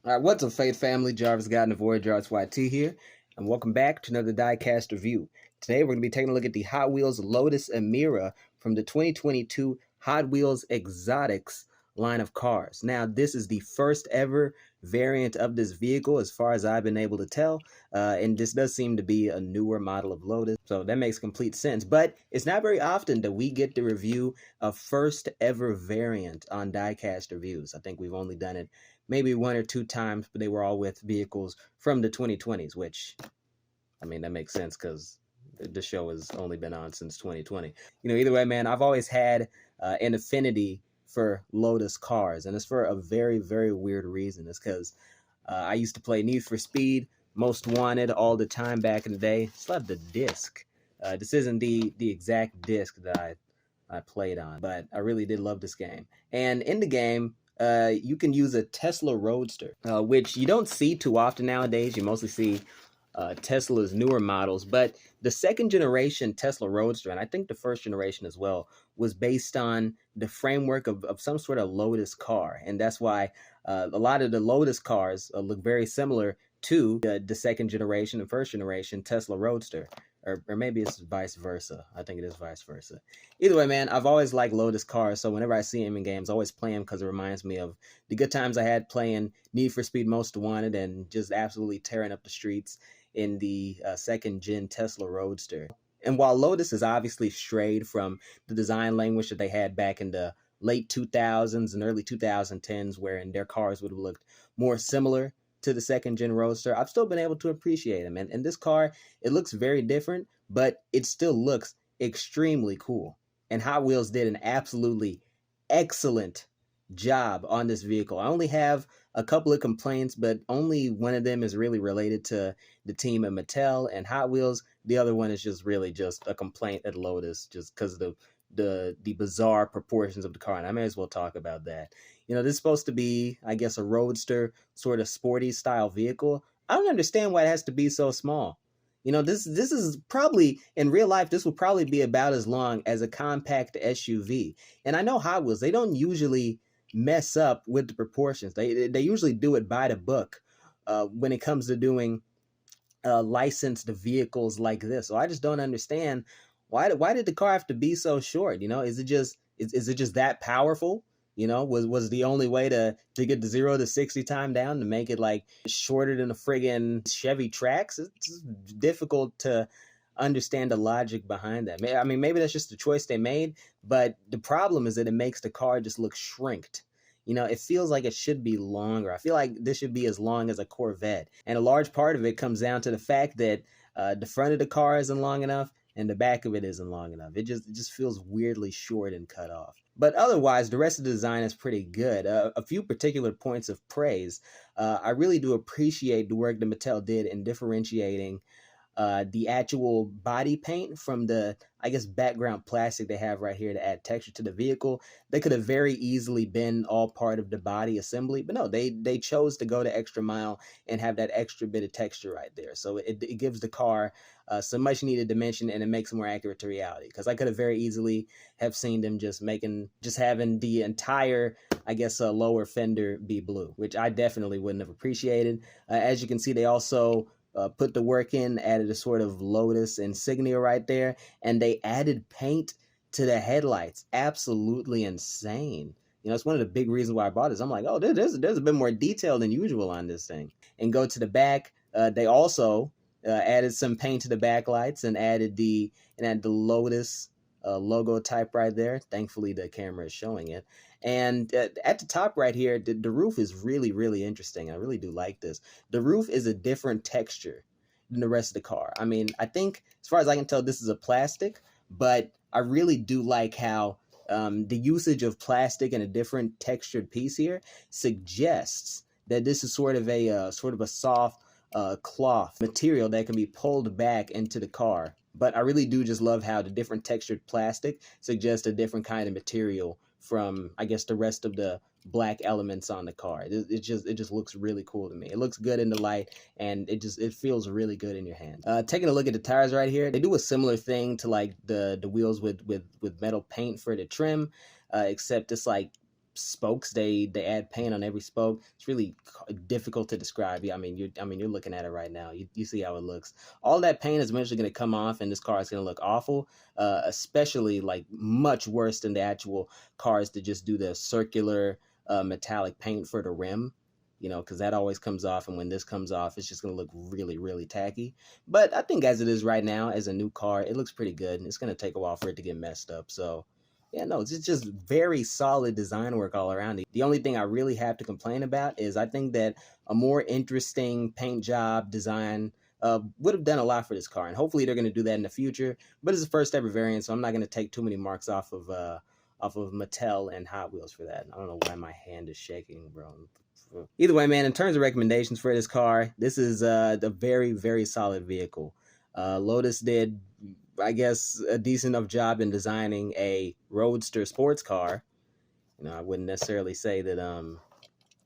All right, what's up, Faith family? Jarvis God and the Void Jarvis YT here, and welcome back to another Diecast review. Today, we're going to be taking a look at the Hot Wheels Lotus Emira from the 2022 Hot Wheels Exotics line of cars. Now, this is the first ever variant of this vehicle, as far as I've been able to tell, and this does seem to be a newer model of Lotus, so that makes complete sense. But it's not very often that we get to review a first ever variant on Diecast reviews. I think we've only done it maybe one or two times, but they were all with vehicles from the 2020s, which, I mean, that makes sense because the show has only been on since 2020. Either way, man, I've always had an affinity for Lotus cars, and it's for a very, very weird reason. It's because I used to play Need for Speed, Most Wanted all the time back in the day. Still have the disc. This isn't the exact disc that I played on, but I really did love this game. And in the game, you can use a Tesla Roadster, which you don't see too often nowadays. You mostly see Tesla's newer models, but the second generation Tesla Roadster, and I think the first generation as well, was based on the framework of some sort of Lotus car. And that's why a lot of the Lotus cars look very similar to the second generation and first generation Tesla Roadster. Or maybe it's vice versa. I think it is vice versa. Either way, man, I've always liked Lotus cars, so whenever I see them in games, I always play them because it reminds me of the good times I had playing Need for Speed Most Wanted and just absolutely tearing up the streets in the second gen Tesla Roadster. And while Lotus has obviously strayed from the design language that they had back in the late 2000s and early 2010s, wherein their cars would have looked more similar to the second gen Roadster, I've still been able to appreciate them. And this car, it looks very different, but it still looks extremely cool. And Hot Wheels did an absolutely excellent job on this vehicle. I only have a couple of complaints, but only one of them is really related to the team at Mattel and Hot Wheels. The other one is just really just a complaint at Lotus, just because of the bizarre proportions of the car, and I may as well talk about that. This is supposed to be, I guess, a roadster sort of sporty style vehicle. I don't understand why it has to be so small. This is probably, in real life, this will probably be about as long as a compact SUV. And I know Hot Wheels, they don't usually mess up with the proportions. They usually do it by the book when it comes to doing licensed vehicles like this. So I just don't understand why did the car have to be so short? Is it just that powerful? Was the only way to get the 0 to 60 time down to make it like shorter than a friggin' Chevy Trax? It's difficult to understand the logic behind that. I mean, maybe that's just the choice they made, but the problem is that it makes the car just look shrinked. It feels like it should be longer. I feel like this should be as long as a Corvette. And a large part of it comes down to the fact that the front of the car isn't long enough and the back of it isn't long enough. It just feels weirdly short and cut off. But otherwise, the rest of the design is pretty good. A few particular points of praise. I really do appreciate the work that Mattel did in differentiating the actual body paint from the, I guess, background plastic they have right here to add texture to the vehicle. They could have very easily been all part of the body assembly, but no, they chose to go the extra mile and have that extra bit of texture right there. So it gives the car some much needed dimension, and it makes it more accurate to reality. Because I could have very easily have seen them just having the entire, I guess, lower fender be blue, which I definitely wouldn't have appreciated. As you can see, they also put the work in, added a sort of Lotus insignia right there, and they added paint to the headlights. Absolutely insane. It's one of the big reasons why I bought this. I'm like, oh, there's a bit more detail than usual on this thing. And go to the back. They also added some paint to the backlights and added the Lotus logo type right there. Thankfully, the camera is showing it. And at the top right here, the roof is really, really interesting. I really do like this. The roof is a different texture than the rest of the car. I mean, I think, as far as I can tell, this is a plastic, but I really do like how the usage of plastic and a different textured piece here suggests that this is sort of a soft cloth material that can be pulled back into the car. But I really do just love how the different textured plastic suggests a different kind of material from, I guess, the rest of the black elements on the car. It just looks really cool to me. It looks good in the light, and it feels really good in your hand. Taking a look at the tires right here, they do a similar thing to like the wheels with metal paint for the trim, except it's like spokes. They add paint on every spoke. It's really difficult to describe. Yeah, you're looking at it right now. You see how it looks. All that paint is eventually going to come off, and this car is going to look awful. Especially like much worse than the actual cars that just do the circular metallic paint for the rim. Because that always comes off, and when this comes off, it's just going to look really, really tacky. But I think as it is right now, as a new car, it looks pretty good, and it's going to take a while for it to get messed up. So, yeah, no, it's just very solid design work all around it. The only thing I really have to complain about is I think that a more interesting paint job design would have done a lot for this car, and hopefully they're going to do that in the future. But it's the first ever variant, so I'm not going to take too many marks off of Mattel and Hot Wheels for that. I don't know why my hand is shaking, bro. Either way, man, in terms of recommendations for this car, this is a very, very solid vehicle. Lotus did, I guess, a decent enough job in designing a roadster sports car. I wouldn't necessarily say that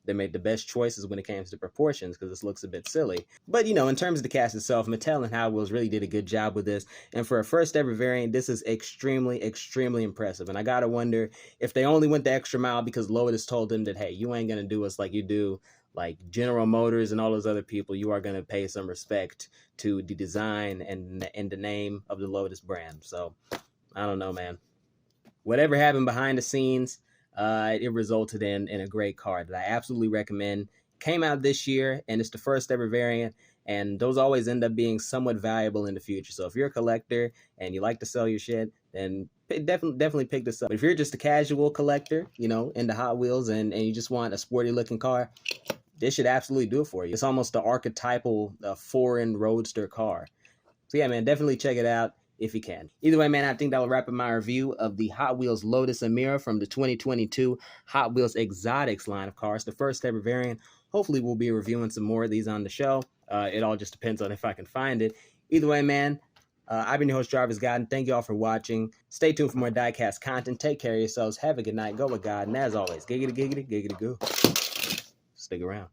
they made the best choices when it came to the proportions, because this looks a bit silly. But, in terms of the cast itself, Mattel and Hot Wheels really did a good job with this. And for a first ever variant, this is extremely, extremely impressive. And I got to wonder if they only went the extra mile because Lotus told them that, hey, you ain't going to do us like you do like General Motors and all those other people. You are going to pay some respect to the design and the name of the Lotus brand. So, I don't know, man. Whatever happened behind the scenes, it resulted in a great car that I absolutely recommend. Came out this year, and it's the first ever variant, and those always end up being somewhat valuable in the future. So if you're a collector and you like to sell your shit, then definitely pick this up. But if you're just a casual collector, into Hot Wheels, and you just want a sporty looking car, this should absolutely do it for you. It's almost the archetypal foreign roadster car. So yeah, man, definitely check it out if you can. Either way, man, I think that'll wrap up my review of the Hot Wheels Lotus Emira from the 2022 Hot Wheels Exotics line of cars, the first ever variant. Hopefully, we'll be reviewing some more of these on the show. It all just depends on if I can find it. Either way, man, I've been your host, Jarvis God, and thank you all for watching. Stay tuned for more Diecast content. Take care of yourselves. Have a good night. Go with God. And as always, giggity, giggity, giggity, goo. Stick around.